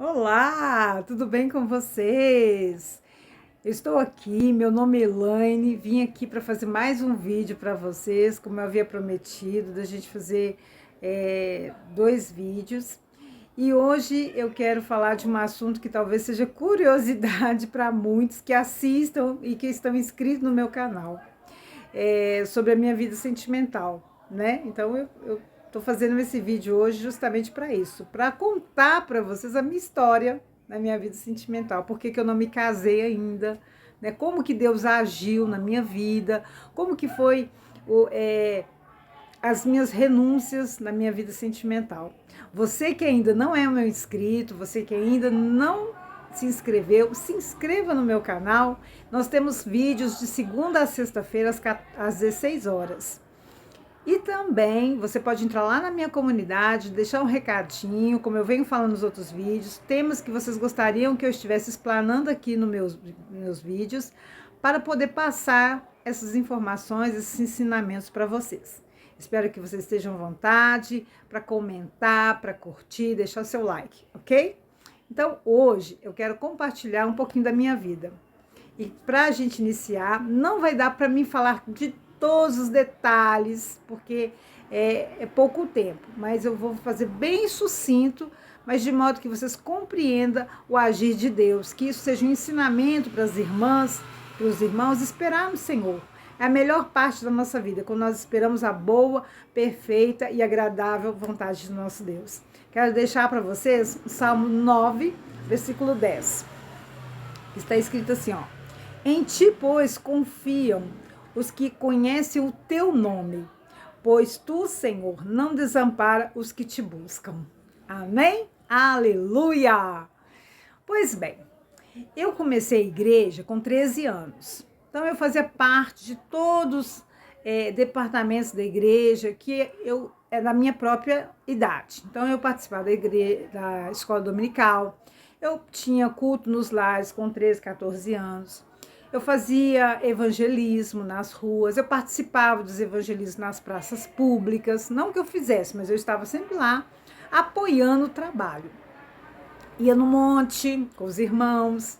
Olá, tudo bem com vocês? Eu estou aqui, meu nome é Elaine, vim aqui para fazer mais um vídeo para vocês, como eu havia prometido, da gente fazer dois vídeos. E hoje eu quero falar de um assunto que talvez seja curiosidade para muitos que assistam e que estão inscritos no meu canal, sobre a minha vida sentimental, né? Então eu tô fazendo esse vídeo hoje justamente para isso, para contar para vocês a minha história na minha vida sentimental, por que eu não me casei ainda, né? Como que Deus agiu na minha vida, como que foi as minhas renúncias na minha vida sentimental. Você que ainda não é meu inscrito, você que ainda não se inscreveu, se inscreva no meu canal. Nós temos vídeos de segunda a sexta-feira às 16 horas. E também você pode entrar lá na minha comunidade, deixar um recadinho, como eu venho falando nos outros vídeos, temas que vocês gostariam que eu estivesse explanando aqui nos meus vídeos, para poder passar essas informações, esses ensinamentos para vocês. Espero que vocês estejam à vontade para comentar, para curtir, deixar o seu like, ok? Então, hoje eu quero compartilhar um pouquinho da minha vida. E para a gente iniciar, não vai dar para mim falar de todos os detalhes, porque é pouco tempo, mas eu vou fazer bem sucinto, mas de modo que vocês compreendam o agir de Deus, que isso seja um ensinamento para as irmãs, para os irmãos, esperar no Senhor. É a melhor parte da nossa vida, quando nós esperamos a boa, perfeita e agradável vontade do nosso Deus. Quero deixar para vocês o Salmo 9, versículo 10. Está escrito assim, ó: em ti, pois, confiam os que conhecem o teu nome, pois tu, Senhor, não desampara os que te buscam. Amém? Aleluia! Pois bem, eu comecei a igreja com 13 anos. Então, eu fazia parte de todos os departamentos da igreja que é da minha própria idade. Então, eu participava da escola dominical, eu tinha culto nos lares com 13, 14 anos. Eu fazia evangelismo nas ruas, eu participava dos evangelismos nas praças públicas. Não que eu fizesse, mas eu estava sempre lá apoiando o trabalho. Ia no monte com os irmãos,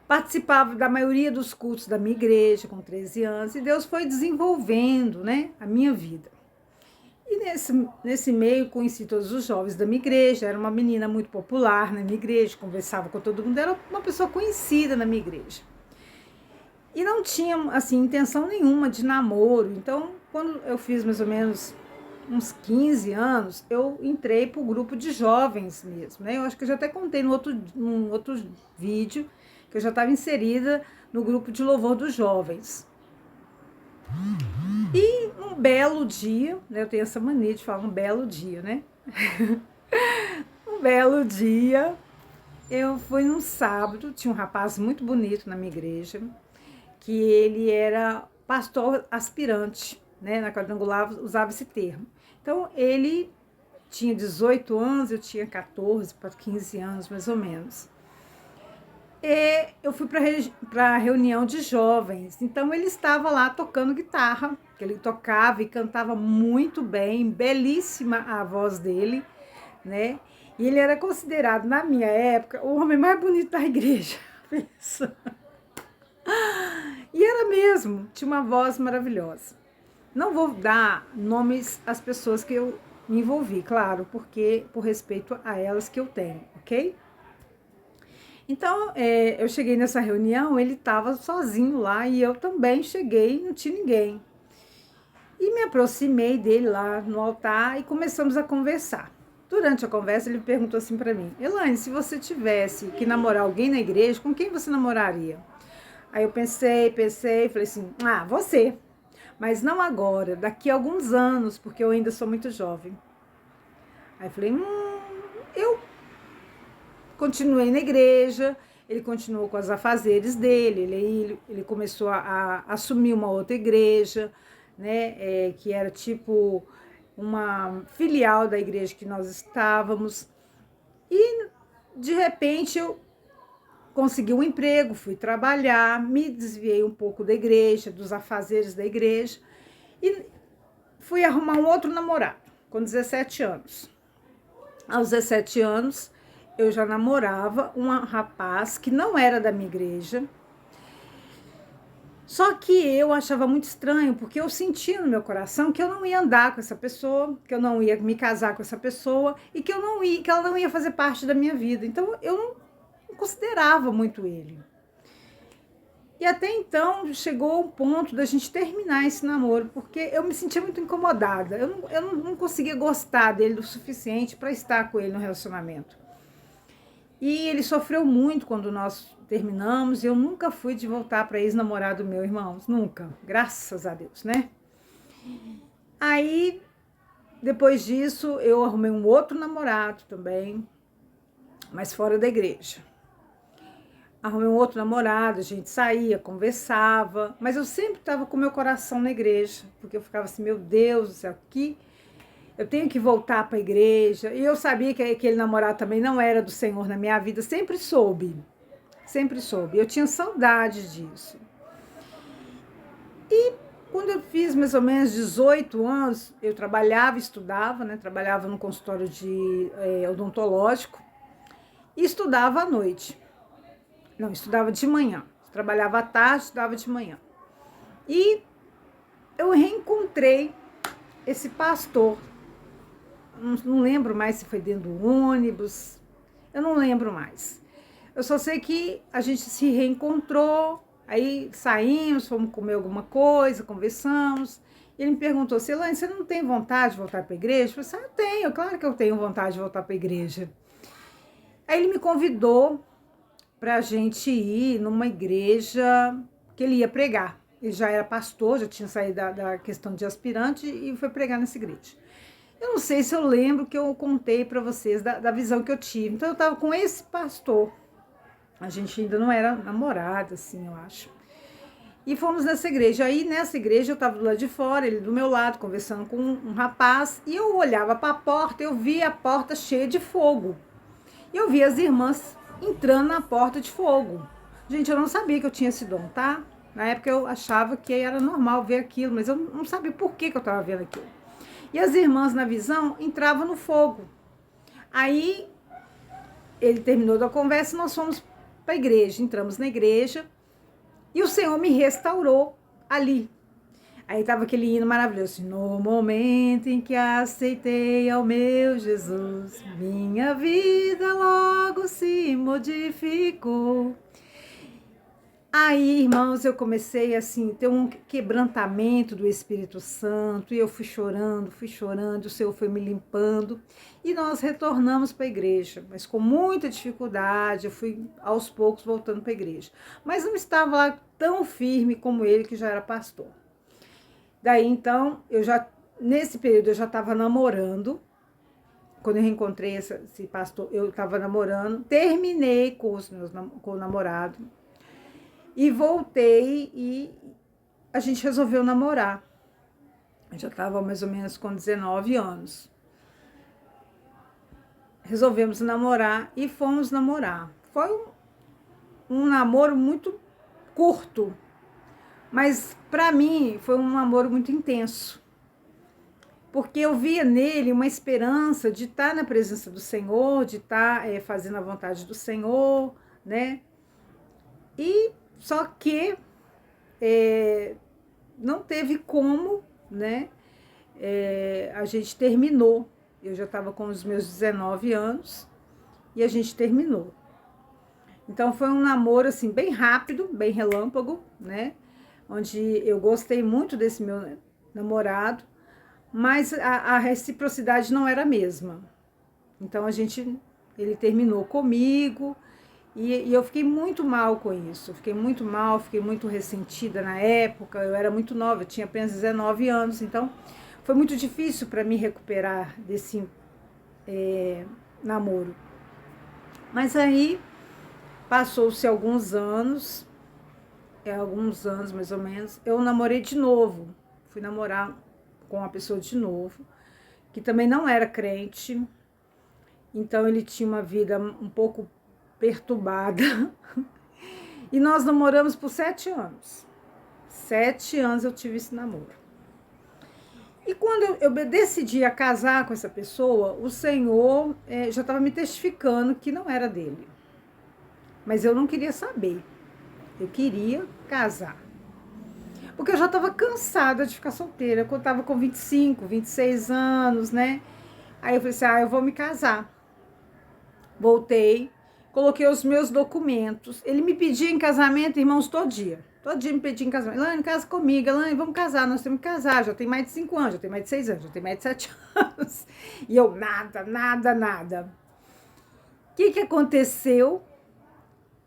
participava da maioria dos cultos da minha igreja com 13 anos, e Deus foi desenvolvendo, né, a minha vida. E nesse meio conheci todos os jovens da minha igreja, era uma menina muito popular na minha igreja, conversava com todo mundo, era uma pessoa conhecida na minha igreja. E não tinha, assim, intenção nenhuma de namoro. Então, quando eu fiz mais ou menos uns 15 anos, eu entrei para o grupo de jovens mesmo, né? Eu acho que eu já até contei num outro vídeo, que eu já estava inserida no grupo de louvor dos jovens. E um belo dia, né? Eu tenho essa mania de falar um belo dia, né? Um belo dia, eu fui num sábado, tinha um rapaz muito bonito na minha igreja, que ele era pastor aspirante, né? Na quadrangular usava esse termo. Então, ele tinha 18 anos, eu tinha 14 para 15 anos, mais ou menos. E eu fui para a reunião de jovens, então ele estava lá tocando guitarra, que ele tocava e cantava muito bem, belíssima a voz dele, né? E ele era considerado, na minha época, o homem mais bonito da igreja. E era mesmo, tinha uma voz maravilhosa. Não vou dar nomes às pessoas que eu me envolvi, claro, porque por respeito a elas que eu tenho, ok? Então, eu cheguei nessa reunião, ele estava sozinho lá e eu também cheguei, não tinha ninguém. E me aproximei dele lá no altar e começamos a conversar. Durante a conversa, ele perguntou assim para mim: Elaine, se você tivesse que namorar alguém na igreja, com quem você namoraria? Aí eu pensei, falei assim: você. Mas não agora, daqui a alguns anos, porque eu ainda sou muito jovem. Aí eu falei: eu continuei na igreja, ele continuou com os afazeres dele, ele começou a assumir uma outra igreja, né, que era tipo uma filial da igreja que nós estávamos. E de repente eu consegui um emprego, fui trabalhar, me desviei um pouco da igreja, dos afazeres da igreja, e fui arrumar um outro namorado, com 17 anos. Aos 17 anos, eu já namorava um rapaz que não era da minha igreja. Só que eu achava muito estranho, porque eu sentia no meu coração que eu não ia andar com essa pessoa, que eu não ia me casar com essa pessoa e que ela não ia fazer parte da minha vida. Então eu não considerava muito ele. E até então chegou o ponto da gente terminar esse namoro, porque eu me sentia muito incomodada. Eu não conseguia gostar dele o suficiente para estar com ele no relacionamento. E ele sofreu muito quando nós terminamos, e eu nunca fui de voltar para ex-namorado meu, irmãos, nunca, graças a Deus, né? Aí, depois disso, eu arrumei um outro namorado também, mas fora da igreja. Arrumei um outro namorado, a gente saía, conversava, mas eu sempre estava com meu coração na igreja, porque eu ficava assim, meu Deus do céu, eu tenho que voltar para a igreja. E eu sabia que aquele namorado também não era do Senhor na minha vida, sempre soube. Eu tinha saudade disso. E quando eu fiz mais ou menos 18 anos, eu trabalhava, estudava, né? Trabalhava no consultório de odontológico e estudava à noite. Não, estudava de manhã. Trabalhava à tarde, estudava de manhã. E eu reencontrei esse pastor. Não lembro mais se foi dentro do ônibus. Eu não lembro mais. Eu só sei que a gente se reencontrou, aí saímos, fomos comer alguma coisa, conversamos. E ele me perguntou, Celane, você não tem vontade de voltar para a igreja? Eu falei, eu tenho, claro que eu tenho vontade de voltar para a igreja. Aí ele me convidou para a gente ir numa igreja que ele ia pregar. Ele já era pastor, já tinha saído da questão de aspirante e foi pregar nessa igreja. Eu não sei se eu lembro que eu contei para vocês da visão que eu tive. Então eu estava com esse pastor. A gente ainda não era namorada, assim, eu acho. E fomos nessa igreja. Aí, nessa igreja, eu estava do lado de fora, ele do meu lado, conversando com um rapaz. E eu olhava para a porta, eu via a porta cheia de fogo. E eu via as irmãs entrando na porta de fogo. Gente, eu não sabia que eu tinha esse dom, tá? Na época eu achava que era normal ver aquilo, mas eu não sabia por que eu estava vendo aquilo. E as irmãs, na visão, entravam no fogo. Aí, ele terminou da conversa e nós fomos para a igreja, entramos na igreja e o Senhor me restaurou ali. Aí estava aquele hino maravilhoso, no momento em que aceitei ao meu Jesus, minha vida logo se modificou. Aí, irmãos, eu comecei assim, ter um quebrantamento do Espírito Santo, e eu fui chorando, o Senhor foi me limpando, e nós retornamos para a igreja, mas com muita dificuldade, eu fui aos poucos voltando para a igreja. Mas não estava lá tão firme como ele, que já era pastor. Daí, então, nesse período, eu já estava namorando. Quando eu reencontrei esse pastor, eu estava namorando, terminei com o namorado, e voltei e a gente resolveu namorar. Eu já estava mais ou menos com 19 anos. Resolvemos namorar e fomos namorar. Foi um namoro muito curto, mas para mim foi um namoro muito intenso. Porque eu via nele uma esperança de estar na presença do Senhor, de estar fazendo a vontade do Senhor, né? E só que não teve como, né? A gente terminou. Eu já estava com os meus 19 anos e a gente terminou. Então foi um namoro assim bem rápido, bem relâmpago, né? Onde eu gostei muito desse meu namorado, mas a reciprocidade não era a mesma. Então ele terminou comigo. E eu fiquei muito mal com isso, fiquei muito mal, fiquei muito ressentida na época, eu era muito nova, eu tinha apenas 19 anos, então foi muito difícil para mim recuperar desse namoro. Mas aí, passou-se alguns anos mais ou menos, eu namorei de novo, fui namorar com uma pessoa de novo, que também não era crente, então ele tinha uma vida um pouco perturbada. E nós namoramos por 7 anos. 7 anos eu tive esse namoro. E quando eu decidi a casar com essa pessoa, o Senhor já estava me testificando que não era dele. Mas eu não queria saber. Eu queria casar. Porque eu já estava cansada de ficar solteira. Quando eu estava com 25, 26 anos, né? Aí eu falei assim, eu vou me casar. Voltei, coloquei os meus documentos. Ele me pedia em casamento, irmãos, todo dia. Todo dia me pedia em casamento. Elaine, casa comigo. Elaine, vamos casar. Nós temos que casar. Já tem mais de 5 anos, já tem mais de 6 anos, já tem mais de 7 anos. E eu, nada, nada, nada. O que aconteceu?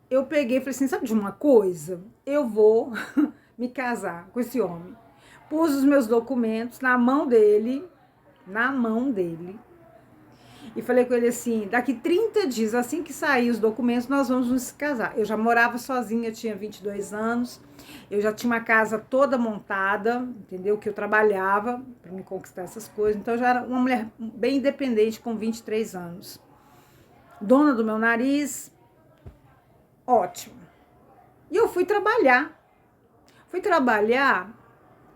Eu peguei e falei assim, sabe de uma coisa? Eu vou me casar com esse homem. Pus os meus documentos na mão dele, e falei com ele assim, daqui 30 dias, assim que sair os documentos, nós vamos nos casar. Eu já morava sozinha, tinha 22 anos, eu já tinha uma casa toda montada, entendeu? Que eu trabalhava para me conquistar essas coisas, então eu já era uma mulher bem independente com 23 anos. Dona do meu nariz, ótimo. E eu fui trabalhar.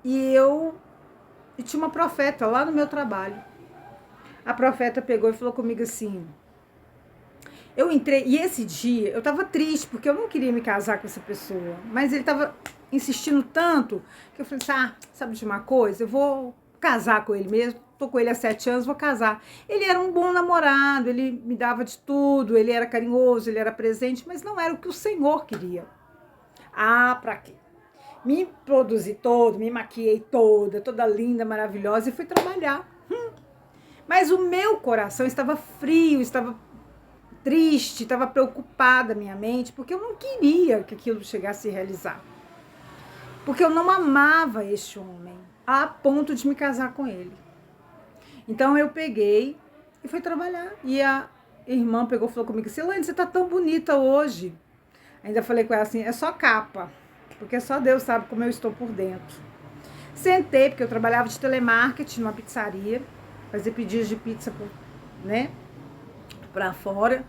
E tinha uma profeta lá no meu trabalho. A profeta pegou e falou comigo assim, eu entrei, e esse dia eu tava triste, porque eu não queria me casar com essa pessoa, mas ele tava insistindo tanto, que eu falei assim, sabe de uma coisa, eu vou casar com ele mesmo, tô com ele há 7 anos, vou casar. Ele era um bom namorado, ele me dava de tudo, ele era carinhoso, ele era presente, mas não era o que o Senhor queria. Pra quê? Me produzi todo, me maquiei toda linda, maravilhosa, e fui trabalhar. Mas o meu coração estava frio, estava triste, estava preocupada, minha mente, porque eu não queria que aquilo chegasse a realizar. Porque eu não amava este homem, a ponto de me casar com ele. Então eu peguei e fui trabalhar. E a irmã pegou e falou comigo assim, Elaine, você tá tão bonita hoje. Ainda falei com ela assim, é só capa, porque só Deus sabe como eu estou por dentro. Sentei, porque eu trabalhava de telemarketing numa pizzaria, fazer pedidos de pizza, né, para fora.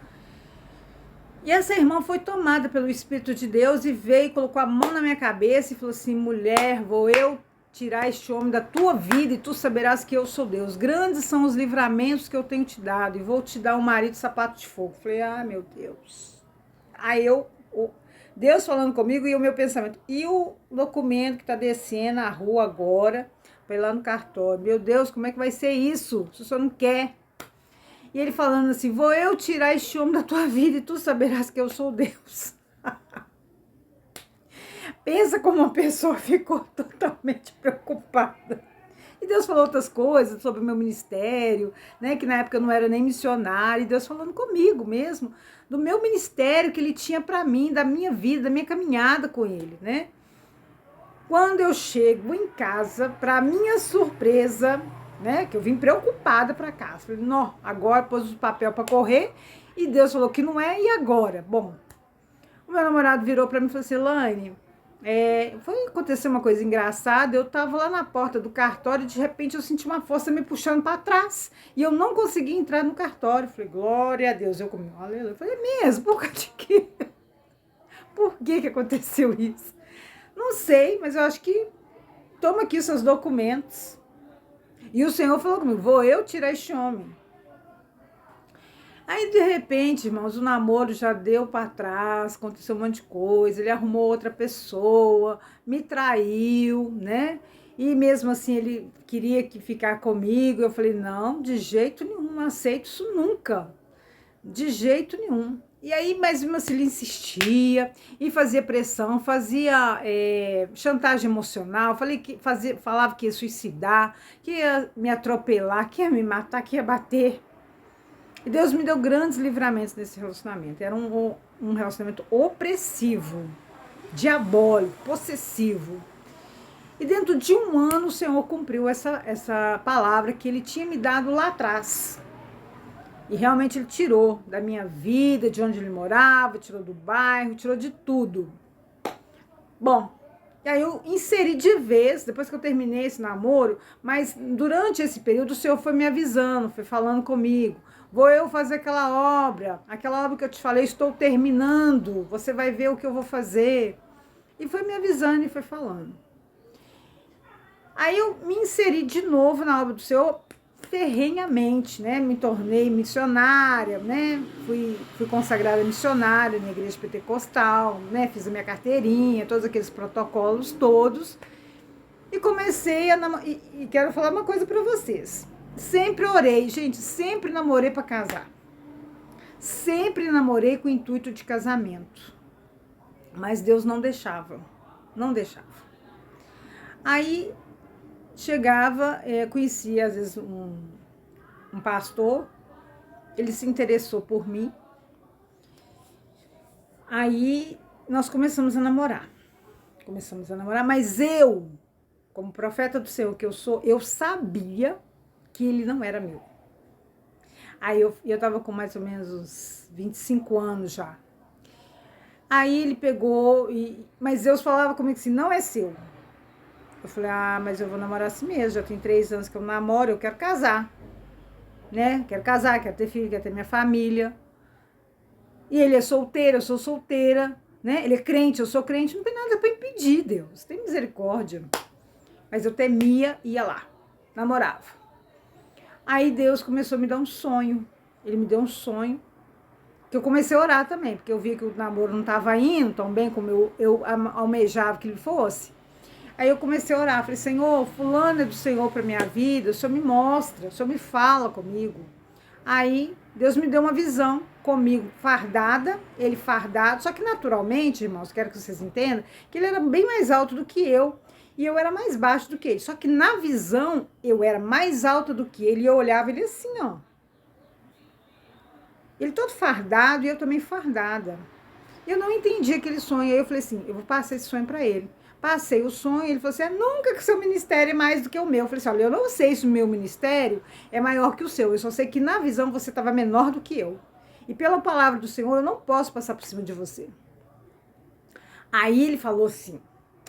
E essa irmã foi tomada pelo Espírito de Deus e veio, colocou a mão na minha cabeça e falou assim, mulher, vou eu tirar este homem da tua vida e tu saberás que eu sou Deus. Grandes são os livramentos que eu tenho te dado e vou te dar um marido sapato de fogo. Falei, meu Deus. Aí Deus falando comigo e o meu pensamento. E o documento que tá descendo a rua agora, foi lá no cartório. Meu Deus, como é que vai ser isso? Se o senhor não quer. E ele falando assim, vou eu tirar este homem da tua vida e tu saberás que eu sou Deus. Pensa como uma pessoa ficou totalmente preocupada. E Deus falou outras coisas sobre o meu ministério, né? Que na época eu não era nem missionária. E Deus falando comigo mesmo, do meu ministério que ele tinha para mim, da minha vida, da minha caminhada com ele, né? Quando eu chego em casa, para minha surpresa, né? Que eu vim preocupada para casa. Falei, não, agora pôs o papel para correr. E Deus falou que não é, e agora? Bom, o meu namorado virou para mim e falou assim, Elaine, foi acontecer uma coisa engraçada, eu tava lá na porta do cartório e de repente eu senti uma força me puxando para trás e eu não consegui entrar no cartório. Falei, glória a Deus, eu comi, aleluia. Falei, mesmo, por causa de quê? Por que aconteceu isso? Não sei, mas eu acho que toma aqui os seus documentos. E o Senhor falou comigo, vou eu tirar este homem. Aí, de repente, irmãos, o namoro já deu para trás, aconteceu um monte de coisa, ele arrumou outra pessoa, me traiu, né? E mesmo assim, ele queria ficar comigo, eu falei, não, de jeito nenhum, não aceito isso nunca, de jeito nenhum. E aí, mas mesmo assim, ele insistia e fazia pressão, fazia chantagem emocional, falava que ia suicidar, que ia me atropelar, que ia me matar, que ia bater. E Deus me deu grandes livramentos nesse relacionamento. Era um relacionamento opressivo, diabólico, possessivo. E dentro de um ano o Senhor cumpriu essa palavra que Ele tinha me dado lá atrás. E realmente Ele tirou da minha vida, de onde Ele morava, tirou do bairro, tirou de tudo. Bom, e aí eu inseri de vez, depois que eu terminei esse namoro, mas durante esse período o Senhor foi me avisando, foi falando comigo. Vou eu fazer aquela obra que eu te falei, estou terminando, você vai ver o que eu vou fazer. E foi me avisando e foi falando. Aí eu me inseri de novo na obra do Senhor ferrenhamente, né? Me tornei missionária, né? Fui consagrada missionária na igreja pentecostal, né? Fiz a minha carteirinha, todos aqueles protocolos todos. E comecei a namorar. E quero falar uma coisa para vocês. Sempre orei, gente, sempre namorei para casar. Sempre namorei com o intuito de casamento. Mas Deus não deixava. Não deixava. Aí chegava, conhecia às vezes um pastor, ele se interessou por mim. Aí nós começamos a namorar. Mas eu, como profeta do Senhor que eu sou, eu sabia que ele não era meu. Aí eu tava com mais ou menos uns 25 anos já. Aí ele pegou, mas Deus falava comigo assim, não é seu. Eu falei, mas eu vou namorar assim mesmo, já tem 3 anos que eu namoro, eu quero casar. Né? Quero casar, quero ter filho, quero ter minha família. E ele é solteiro, eu sou solteira, né? Ele é crente, eu sou crente, não tem nada para impedir, Deus. Tem misericórdia. Mas eu temia, ia lá, namorava. Aí Deus começou a me dar um sonho. Ele me deu um sonho, que eu comecei a orar também, porque eu via que o namoro não estava indo tão bem como eu almejava que ele fosse. Aí eu comecei a orar, falei, Senhor, fulano é do Senhor para minha vida, o Senhor me mostra, o Senhor me fala comigo. Aí Deus me deu uma visão comigo, fardada, ele fardado, só que naturalmente, irmãos, quero que vocês entendam, que ele era bem mais alto do que eu, e eu era mais baixo do que ele. Só que na visão, eu era mais alta do que ele, e eu olhava ele assim, ó. Ele todo fardado e eu também fardada. Eu não entendi aquele sonho, aí eu falei assim, eu vou passar esse sonho para ele. Passei o sonho, ele falou assim, nunca que seu ministério é mais do que o meu. Eu falei assim, olha, eu não sei se o meu ministério é maior que o seu, eu só sei que na visão você estava menor do que eu. E pela palavra do Senhor, eu não posso passar por cima de você. Aí ele falou assim,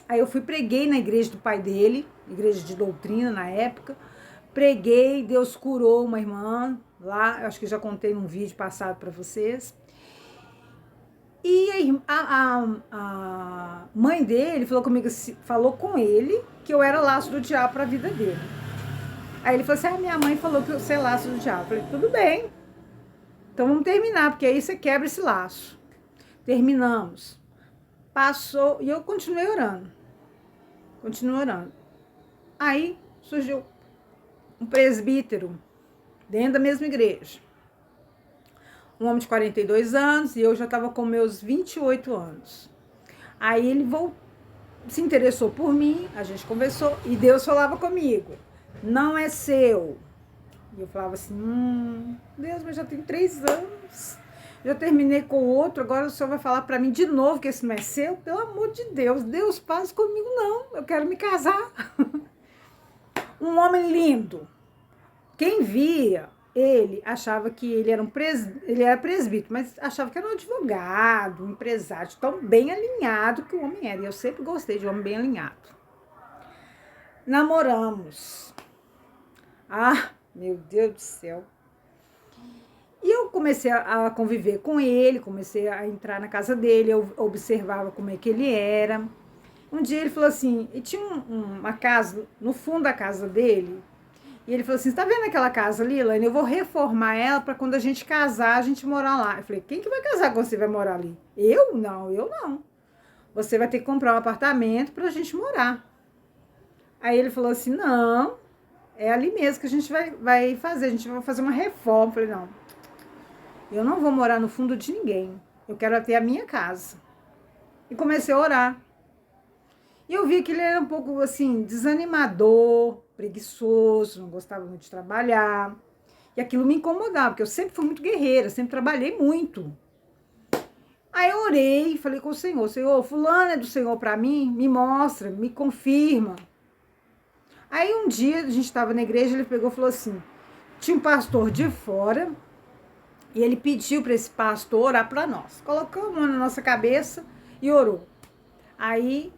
aí eu preguei na igreja do pai dele, igreja de doutrina na época, preguei, Deus curou uma irmã lá, eu acho que já contei num vídeo passado para vocês. E a mãe dele falou comigo, falou com ele que eu era laço do diabo para a vida dele. Aí ele falou assim, minha mãe falou que eu sou laço do diabo. Eu falei, tudo bem, então vamos terminar, porque aí você quebra esse laço. Terminamos. Passou, e eu continuei orando. Aí surgiu um presbítero dentro da mesma igreja. Um homem de 42 anos e eu já estava com meus 28 anos. Aí ele se interessou por mim, a gente conversou e Deus falava comigo, não é seu. E eu falava assim, Deus, mas já tem 3 anos, já terminei com o outro, agora o Senhor vai falar para mim de novo que esse não é seu? Pelo amor de Deus, Deus faz comigo não, eu quero me casar. Um homem lindo, quem via ele achava que ele era ele era presbítero, mas achava que era um advogado, um empresário, tão bem alinhado que o homem era. E eu sempre gostei de homem bem alinhado. Namoramos. Meu Deus do céu. E eu comecei a conviver com ele, comecei a entrar na casa dele, eu observava como é que ele era. Um dia ele falou assim, e tinha uma casa, no fundo da casa dele, e ele falou assim, tá vendo aquela casa ali, Elaine? Eu vou reformar ela para quando a gente casar, a gente morar lá. Eu falei, quem que vai casar quando você vai morar ali? Eu? Não, eu não. Você vai ter que comprar um apartamento pra gente morar. Aí ele falou assim, não, é ali mesmo que a gente vai fazer, a gente vai fazer uma reforma. Eu falei, não, eu não vou morar no fundo de ninguém, eu quero ter a minha casa. E comecei a orar. E eu vi que ele era um pouco, assim, desanimador, preguiçoso, não gostava muito de trabalhar. E aquilo me incomodava, porque eu sempre fui muito guerreira, sempre trabalhei muito. Aí eu orei e falei com o Senhor, Senhor, fulano é do Senhor para mim? Me mostra, me confirma. Aí um dia a gente estava na igreja, ele pegou e falou assim, tinha um pastor de fora, e ele pediu para esse pastor orar para nós. Colocou a mão na nossa cabeça e orou. Aí,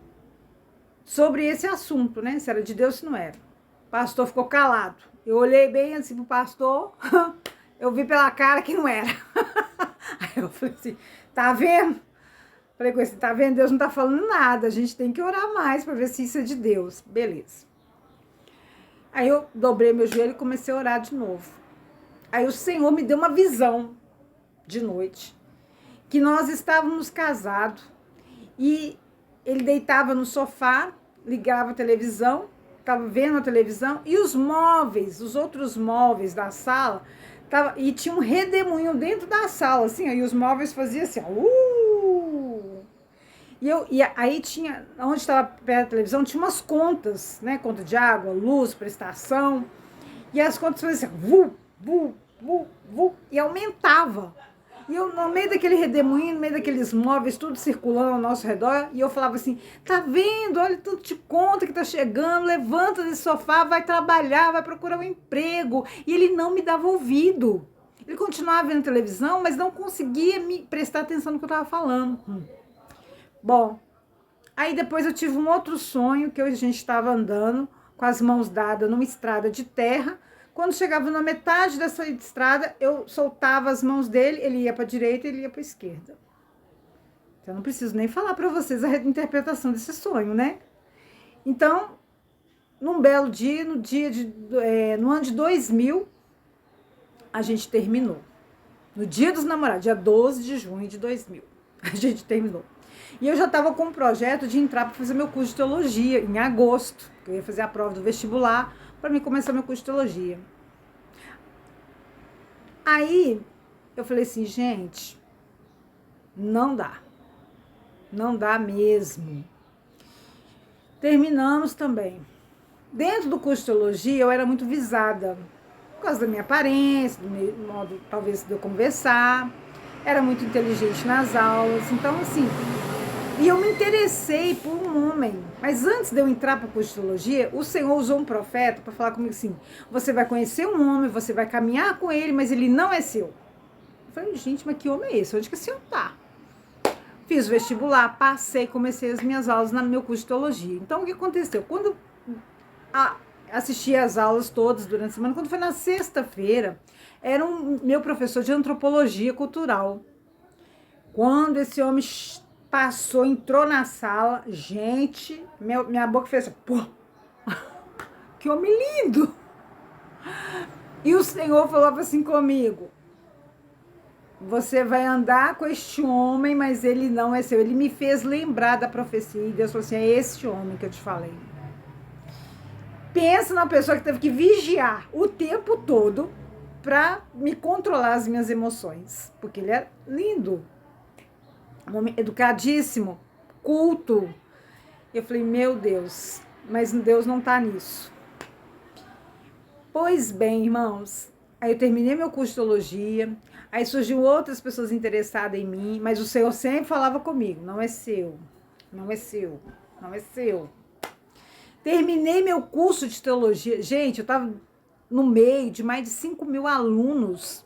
sobre esse assunto, né? Se era de Deus, se não era. O pastor ficou calado. Eu olhei bem assim pro pastor, eu vi pela cara que não era. Aí eu falei assim, tá vendo? Falei com ele, tá vendo? Deus não tá falando nada, a gente tem que orar mais para ver se isso é de Deus. Beleza. Aí eu dobrei meu joelho e comecei a orar de novo. Aí o Senhor me deu uma visão de noite, que nós estávamos casados e ele deitava no sofá, ligava a televisão, estava vendo a televisão e os móveis, os outros móveis da sala, e tinha um redemoinho dentro da sala, assim, aí os móveis faziam assim, E aí tinha, onde estava perto da televisão, tinha umas contas, né? Conta de água, luz, prestação. E as contas faziam assim, e aumentava. E eu, no meio daquele redemoinho, no meio daqueles móveis, tudo circulando ao nosso redor, e eu falava assim, tá vendo? Olha tanto de conta que tá chegando, levanta desse sofá, vai trabalhar, vai procurar um emprego. E ele não me dava ouvido. Ele continuava vendo televisão, mas não conseguia me prestar atenção no que eu tava falando. Bom, aí depois eu tive um outro sonho, que a gente estava andando com as mãos dadas numa estrada de terra. Quando chegava na metade dessa estrada, eu soltava as mãos dele, ele ia para a direita e ele ia para a esquerda. Então, não preciso nem falar para vocês a interpretação desse sonho, né? Então, num belo dia, no ano de 2000, a gente terminou. No dia dos namorados, dia 12 de junho de 2000, a gente terminou. E eu já estava com um projeto de entrar para fazer meu curso de teologia em agosto. Eu ia fazer a prova do vestibular para mim começar meu curso de teologia. Aí eu falei assim, gente, não dá. Não dá mesmo. Terminamos também. Dentro do curso de teologia eu era muito visada. Por causa da minha aparência, do meu modo, talvez, de eu conversar. Era muito inteligente nas aulas. Então, assim... E eu me interessei por um homem. Mas antes de eu entrar para a curso de teologia, o Senhor usou um profeta para falar comigo assim, você vai conhecer um homem, você vai caminhar com ele, mas ele não é seu. Eu falei, gente, mas que homem é esse? Onde que esse senhor tá? Fiz o vestibular, passei, comecei as minhas aulas no meu curso de teologia. Então, o que aconteceu? Quando assisti as aulas todas durante a semana, quando foi na sexta-feira, era meu professor de antropologia cultural. Quando esse homem passou, entrou na sala, gente, minha boca fez assim, pô, que homem lindo! E o Senhor falava assim comigo, você vai andar com este homem, mas ele não é seu. Ele me fez lembrar da profecia, e Deus falou assim, é este homem que eu te falei. Pensa numa pessoa que teve que vigiar o tempo todo para me controlar as minhas emoções, porque ele é lindo. Um homem educadíssimo, culto. Eu falei, meu Deus, mas Deus não tá nisso. Pois bem, irmãos, aí eu terminei meu curso de teologia, aí surgiu outras pessoas interessadas em mim, mas o Senhor sempre falava comigo, não é seu, não é seu, não é seu. Terminei meu curso de teologia, gente, eu tava no meio de mais de 5.000 alunos,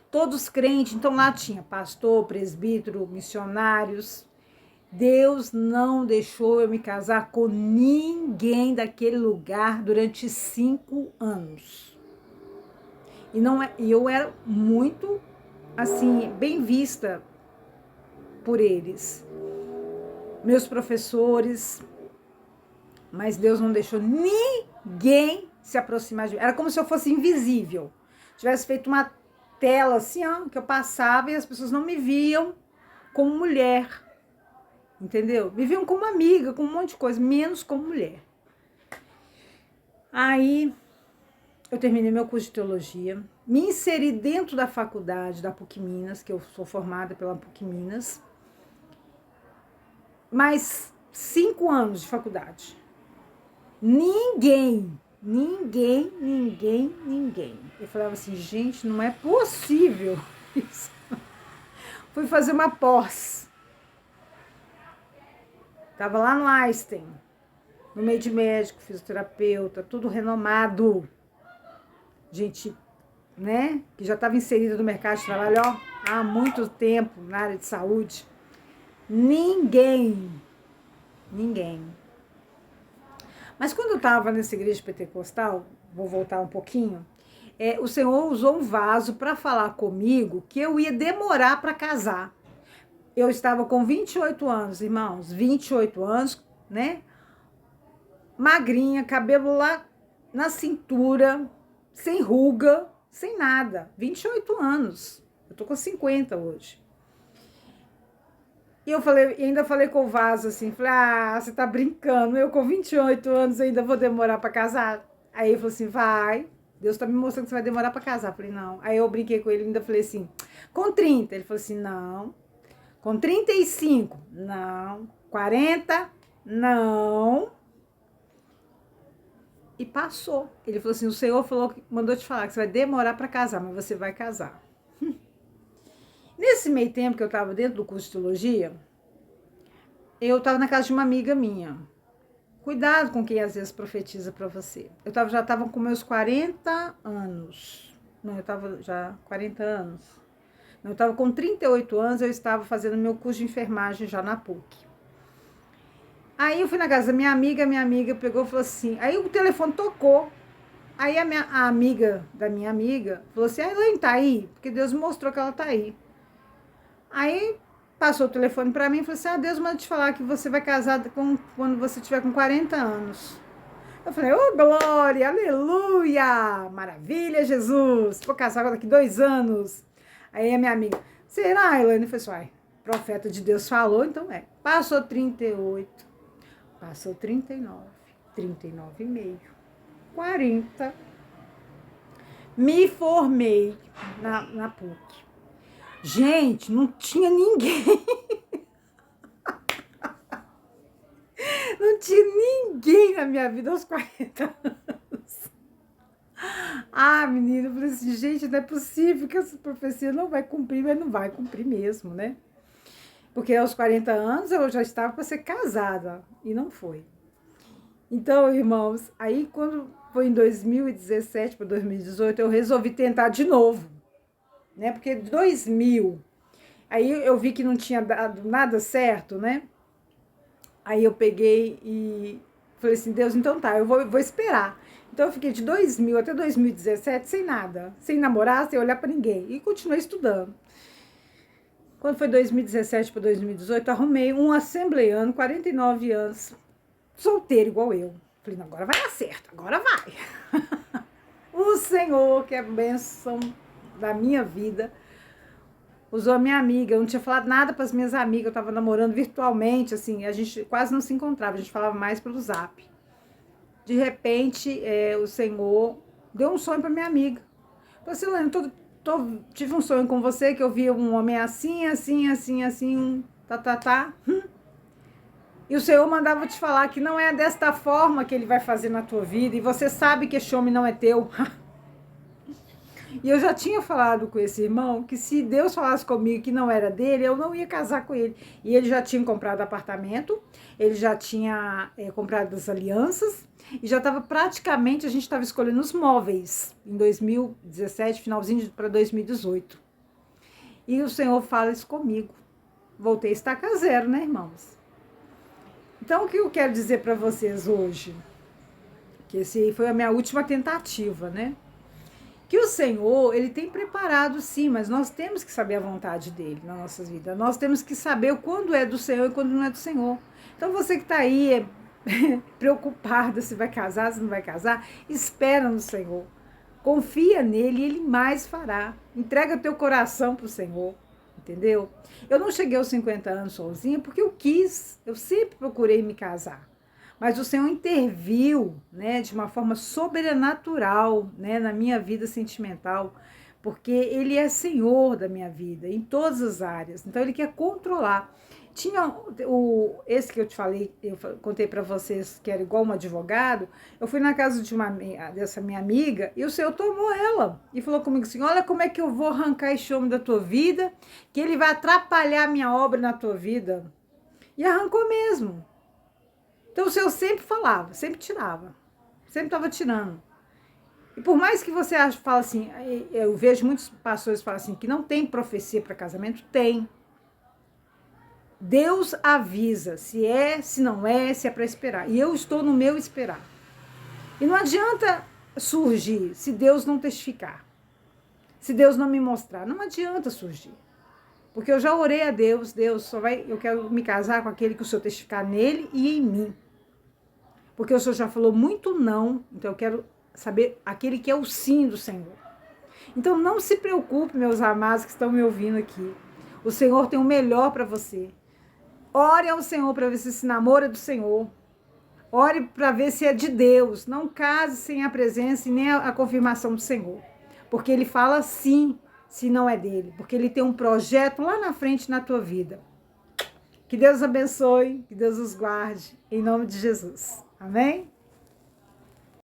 todos crentes, então lá tinha pastor, presbítero, missionários. Deus não deixou eu me casar com ninguém daquele lugar durante 5 anos. E eu era muito, assim, bem vista por eles. Meus professores, mas Deus não deixou ninguém se aproximar de mim. Era como se eu fosse invisível. Tivesse feito uma tela assim, ó, que eu passava e as pessoas não me viam como mulher, entendeu? Me viam como amiga, com um monte de coisa, menos como mulher. Aí eu terminei meu curso de teologia, me inseri dentro da faculdade da PUC Minas, que eu sou formada pela PUC Minas, mais 5 anos de faculdade. Ninguém. Eu falava assim, gente, não é possível isso. Fui fazer uma pós. Tava lá no Einstein, no meio de médico, fisioterapeuta, tudo renomado. Gente, né, que já estava inserida no mercado de trabalho há muito tempo na área de saúde. Ninguém. Mas quando eu estava nessa igreja pentecostal, vou voltar um pouquinho, o Senhor usou um vaso para falar comigo que eu ia demorar para casar. Eu estava com 28 anos, irmãos, 28 anos, né? Magrinha, cabelo lá na cintura, sem ruga, sem nada. 28 anos. Eu tô com 50 hoje. E eu ainda falei com o Vaso assim, falei, você tá brincando, eu com 28 anos ainda vou demorar para casar? Aí ele falou assim, vai, Deus tá me mostrando que você vai demorar para casar. Eu falei, não. Aí eu brinquei com ele, ainda falei assim, com 30. Ele falou assim, não. Com 35, não. 40, não. E passou. Ele falou assim, o Senhor mandou te falar que você vai demorar para casar, mas você vai casar. Nesse meio tempo que eu estava dentro do curso de teologia, eu estava na casa de uma amiga minha. Cuidado com quem às vezes profetiza para você. Eu já estava com meus 40 anos. Não, eu estava já 40 anos. Não, eu estava com 38 anos, eu estava fazendo meu curso de enfermagem já na PUC. Aí eu fui na casa da minha amiga pegou e falou assim, aí o telefone tocou. Aí a amiga da minha amiga falou assim, a Elaine tá aí? Porque Deus mostrou que ela tá aí. Aí passou o telefone para mim e falou assim, Deus manda te falar que você vai casar quando você tiver com 40 anos. Eu falei, glória, aleluia, maravilha, Jesus, vou casar daqui 2 anos. Aí a minha amiga, será, Elaine? Eu falei assim, profeta de Deus falou, então é. Passou 38, passou 39, 39,5, 40. Me formei na PUC. Gente, não tinha ninguém. Não tinha ninguém na minha vida aos 40 anos. Menina, eu falei assim, gente, não é possível que essa profecia não vai cumprir, mas não vai cumprir mesmo, né? Porque aos 40 anos eu já estava para ser casada, e não foi. Então, irmãos, aí quando foi em 2017 para 2018, eu resolvi tentar de novo, né? Porque 2000, aí eu vi que não tinha dado nada certo, né? Aí eu peguei e falei assim, Deus, então tá, eu vou esperar. Então eu fiquei de 2000 até 2017 sem nada, sem namorar, sem olhar para ninguém, e continuei estudando. Quando foi 2017 para 2018, arrumei um assembleiano, 49 anos, solteiro igual eu. Falei, não, agora vai dar certo, agora vai. O Senhor, que é a bênção da minha vida, usou a minha amiga. Eu não tinha falado nada para as minhas amigas, eu estava namorando virtualmente, assim, a gente quase não se encontrava, a gente falava mais pelo Zap. De repente, o Senhor deu um sonho para minha amiga. Falei assim, Lana, tive um sonho com você, que eu via um homem assim, tá. E o Senhor mandava te falar que não é desta forma que Ele vai fazer na tua vida, e você sabe que esse homem não é teu. E eu já tinha falado com esse irmão que se Deus falasse comigo que não era dele, eu não ia casar com ele. E ele já tinha comprado apartamento, ele já tinha comprado as alianças, e já estava praticamente, a gente estava escolhendo os móveis em 2017, finalzinho para 2018. E o Senhor fala isso comigo. Voltei a estaca zero, né, irmãos? Então, o que eu quero dizer para vocês hoje? Que esse foi a minha última tentativa, né? Que o Senhor, Ele tem preparado sim, mas nós temos que saber a vontade dEle nas nossas vidas. Nós temos que saber quando é do Senhor e quando não é do Senhor. Então você que está aí preocupado se vai casar, se não vai casar, espera no Senhor. Confia nele e Ele mais fará. Entrega teu coração para o Senhor, entendeu? Eu não cheguei aos 50 anos sozinha porque eu quis, eu sempre procurei me casar. Mas o Senhor interviu, né, de uma forma sobrenatural, né, na minha vida sentimental, porque Ele é Senhor da minha vida, em todas as áreas. Então, Ele quer controlar. Tinha esse que eu te falei, eu contei para vocês que era igual um advogado. Eu fui na casa dessa minha amiga e o Senhor tomou ela e falou comigo assim, olha como é que eu vou arrancar esse homem da tua vida, que ele vai atrapalhar a minha obra na tua vida. E arrancou mesmo. Então o Senhor sempre falava, sempre tirava, sempre estava tirando. E por mais que você fale assim, eu vejo muitos pastores falam assim, que não tem profecia para casamento, tem. Deus avisa se é, se não é, se é para esperar. E eu estou no meu esperar. E não adianta surgir se Deus não testificar, se Deus não me mostrar, não adianta surgir. Porque eu já orei a Deus, eu quero me casar com aquele que o Senhor testificar nele e em mim. Porque o Senhor já falou muito não, então eu quero saber aquele que é o sim do Senhor. Então não se preocupe, meus amados que estão me ouvindo aqui. O Senhor tem o melhor para você. Ore ao Senhor para ver se esse namoro é do Senhor. Ore para ver se é de Deus. Não case sem a presença e nem a confirmação do Senhor. Porque Ele fala sim, se não é dele. Porque Ele tem um projeto lá na frente na tua vida. Que Deus abençoe, que Deus os guarde. Em nome de Jesus. Amém?